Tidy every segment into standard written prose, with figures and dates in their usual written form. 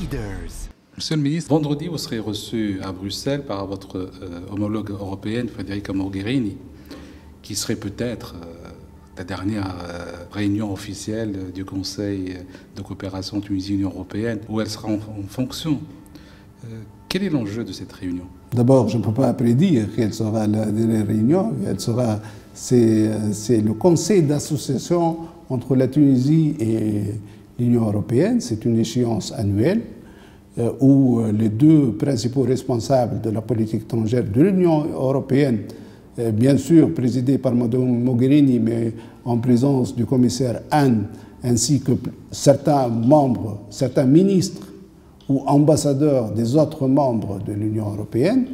Leaders. Monsieur le ministre, vendredi, vous serez reçu à Bruxelles par votre homologue européenne, Federica Mogherini, qui serait peut-être la dernière réunion officielle du Conseil de coopération Tunisie-Union européenne, où elle sera en fonction. Quel est l'enjeu de cette réunion? D'abord, je ne peux pas prédire quelle sera la dernière réunion. C'est le conseil d'association entre la Tunisie et l'Union européenne. C'est une échéance annuelle où les deux principaux responsables de la politique étrangère de l'Union européenne, bien sûr présidés par Mme Mogherini, mais en présence du commissaire Hahn, ainsi que certains membres, certains ministres ou ambassadeurs des autres membres de l'Union européenne,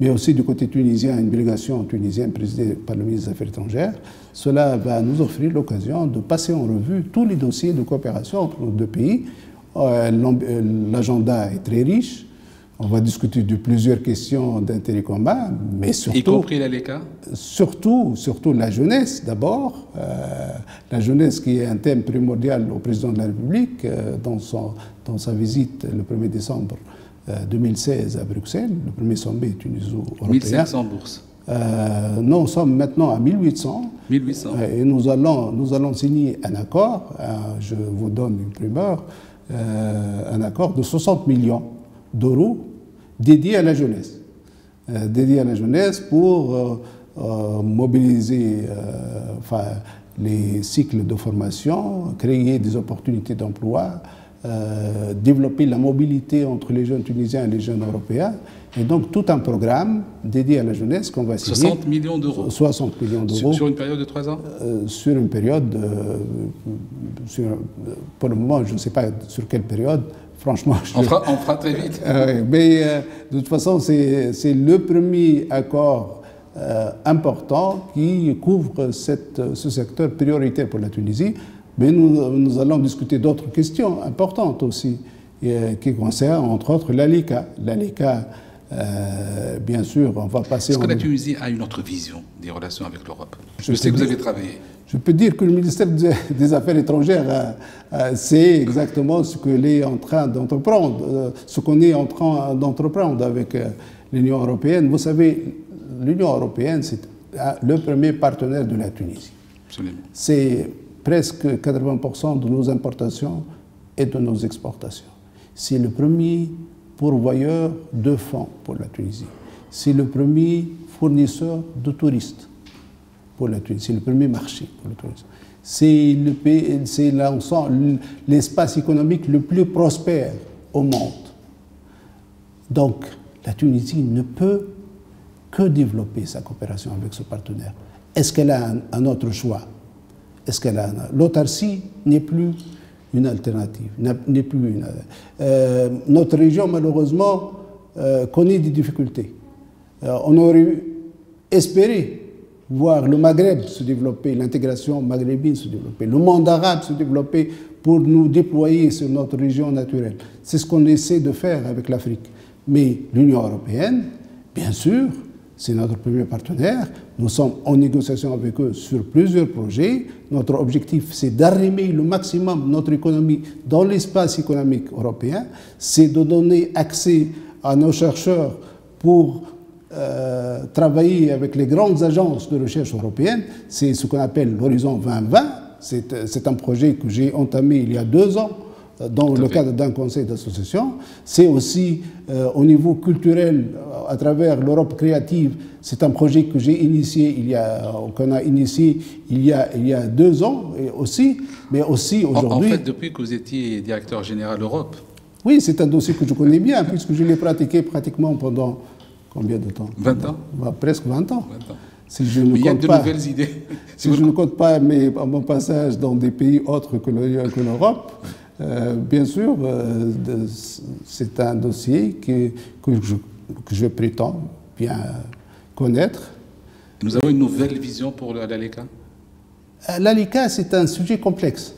mais aussi du côté tunisien, une délégation tunisienne présidée par le ministre des Affaires étrangères. Cela va nous offrir l'occasion de passer en revue tous les dossiers de coopération entre nos deux pays. L'agenda est très riche. On va discuter de plusieurs questions d'intérêt commun, mais surtout... Y compris l'ALECA? Surtout la jeunesse, d'abord. La jeunesse qui est un thème primordial au président de la République dans sa visite le 1er décembre 2016 à Bruxelles, le premier sommet tuniso-européen. 1700 bourses. Nous sommes maintenant à 1800. 1800. Et nous allons signer un accord, je vous donne une primeur, un accord de 60 millions d'euros dédiés à la jeunesse. Dédiés à la jeunesse pour mobiliser les cycles de formation, créer des opportunités d'emploi, développer la mobilité entre les jeunes Tunisiens et les jeunes Européens. Et donc tout un programme dédié à la jeunesse qu'on va signer. 60 millions d'euros. 60 millions d'euros. Sur une période de 3 ans? Sur une période, pour le moment, je ne sais pas sur quelle période, franchement. On fera très vite. Mais de toute façon, c'est le premier accord important qui couvre ce secteur prioritaire pour la Tunisie. Mais nous allons discuter d'autres questions importantes aussi, qui concernent entre autres l'ALECA. L'ALECA, bien sûr, on va passer... Est-ce que la Tunisie a une autre vision des relations avec l'Europe? Je sais que vous avez travaillé. Je peux dire que le ministère des Affaires étrangères sait exactement ce qu'il est en train d'entreprendre, ce qu'on est en train d'entreprendre avec l'Union européenne. Vous savez, l'Union européenne, c'est le premier partenaire de la Tunisie. Absolument. C'est presque 80% de nos importations et de nos exportations. C'est le premier pourvoyeur de fonds pour la Tunisie. C'est le premier fournisseur de touristes pour la Tunisie. C'est le premier marché pour le tourisme. C'est l'espace économique le plus prospère au monde. Donc, la Tunisie ne peut que développer sa coopération avec ce partenaire. Est-ce qu'elle a un autre choix? Est-ce qu'elle a l'autarcie n'est plus une alternative, n'est plus notre région, malheureusement, connaît des difficultés. On aurait espéré voir le Maghreb se développer, l'intégration maghrébine se développer, le monde arabe se développer pour nous déployer sur notre région naturelle. C'est ce qu'on essaie de faire avec l'Afrique. Mais l'Union européenne, bien sûr, c'est notre premier partenaire. Nous sommes en négociation avec eux sur plusieurs projets. Notre objectif, c'est d'arrimer le maximum de notre économie dans l'espace économique européen. C'est de donner accès à nos chercheurs pour travailler avec les grandes agences de recherche européennes. C'est ce qu'on appelle l'Horizon 2020. C'est un projet que j'ai entamé il y a 2 ans dans le cadre d'un conseil d'association. C'est aussi au niveau culturel, à travers l'Europe créative, c'est un projet que j'ai initié, qu'on a initié il y a 2 ans aussi, mais aussi aujourd'hui... En fait, depuis que vous étiez directeur général Europe. Oui, c'est un dossier que je connais bien, puisque je l'ai pratiqué pratiquement pendant combien de temps? 20 ans. Presque 20 ans. 20 ans. Si je ne il y a compte de pas, nouvelles idées. Si je ne compte pas mon passage dans des pays autres que l'Europe, bien sûr, c'est un dossier que je prétends bien connaître. Nous avons une nouvelle vision pour l'ALECA? L'ALECA, c'est un sujet complexe.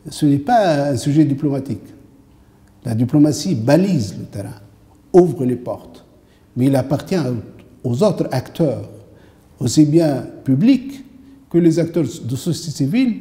Ce n'est pas un sujet diplomatique. La diplomatie balise le terrain, ouvre les portes. Mais il appartient aux autres acteurs, aussi bien publics que les acteurs de société civile,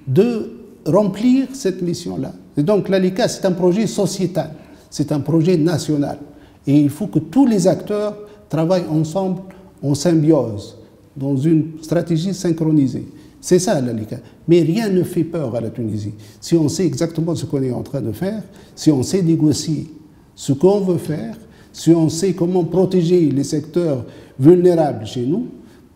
de remplir cette mission-là. Et donc l'ALECA, c'est un projet sociétal. C'est un projet national. Et il faut que tous les acteurs travaillent ensemble en symbiose, dans une stratégie synchronisée. C'est ça l'ALICA. Mais rien ne fait peur à la Tunisie. Si on sait exactement ce qu'on est en train de faire, si on sait négocier ce qu'on veut faire, si on sait comment protéger les secteurs vulnérables chez nous,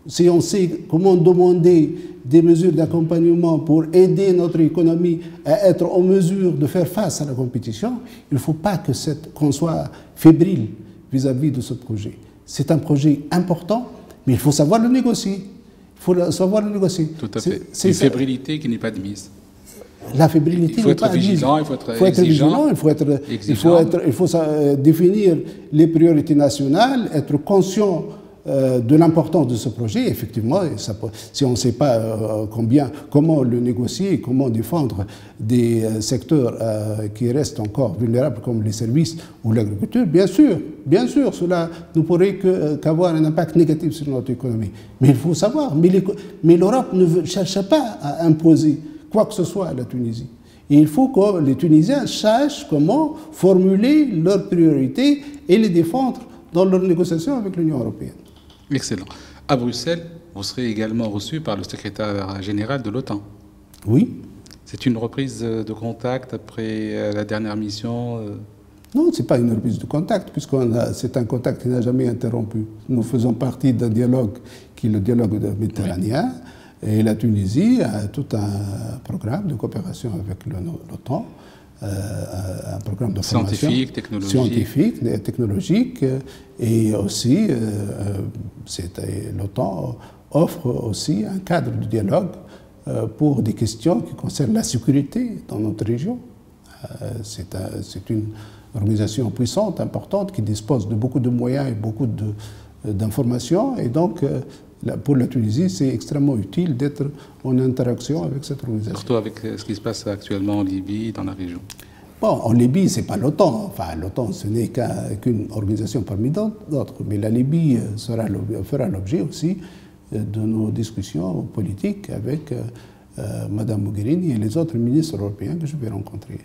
si on sait comment demander des mesures d'accompagnement pour aider notre économie à être en mesure de faire face à la compétition, il ne faut pas qu'on soit fébrile vis-à-vis de ce projet. C'est un projet important, mais il faut savoir le négocier. Il faut savoir le négocier. Tout à fait. C'est une fébrilité qui n'est pas admise. La fébrilité n'est pas admise. Il faut être vigilant, il faut être il faut définir les priorités nationales, être conscient de l'importance de ce projet. Effectivement, si on ne sait pas comment le négocier, comment défendre des secteurs qui restent encore vulnérables comme les services ou l'agriculture, bien sûr, cela ne pourrait qu'avoir un impact négatif sur notre économie. Mais il faut savoir, mais l'Europe ne cherche pas à imposer quoi que ce soit à la Tunisie. Et il faut que les Tunisiens sachent comment formuler leurs priorités et les défendre dans leurs négociations avec l'Union européenne. Excellent. À Bruxelles, vous serez également reçu par le secrétaire général de l'OTAN. Oui. C'est une reprise de contact après la dernière mission Non, ce n'est pas une reprise de contact, puisque c'est un contact qui n'a jamais interrompu. Nous faisons partie d'un dialogue qui est le dialogue méditerranéen, et la Tunisie a tout un programme de coopération avec l'OTAN, un programme de formation scientifique, technologique, et aussi l'OTAN offre aussi un cadre de dialogue pour des questions qui concernent la sécurité dans notre région. C'est une organisation puissante, importante, qui dispose de beaucoup de moyens et beaucoup d'informations, et donc pour la Tunisie, c'est extrêmement utile d'être en interaction avec cette organisation. Surtout avec ce qui se passe actuellement en Libye, dans la région. Bon, en Libye, ce n'est pas l'OTAN. Enfin, l'OTAN, ce n'est qu'une organisation parmi d'autres. Mais la Libye fera l'objet aussi de nos discussions politiques avec Mme Mogherini et les autres ministres européens que je vais rencontrer.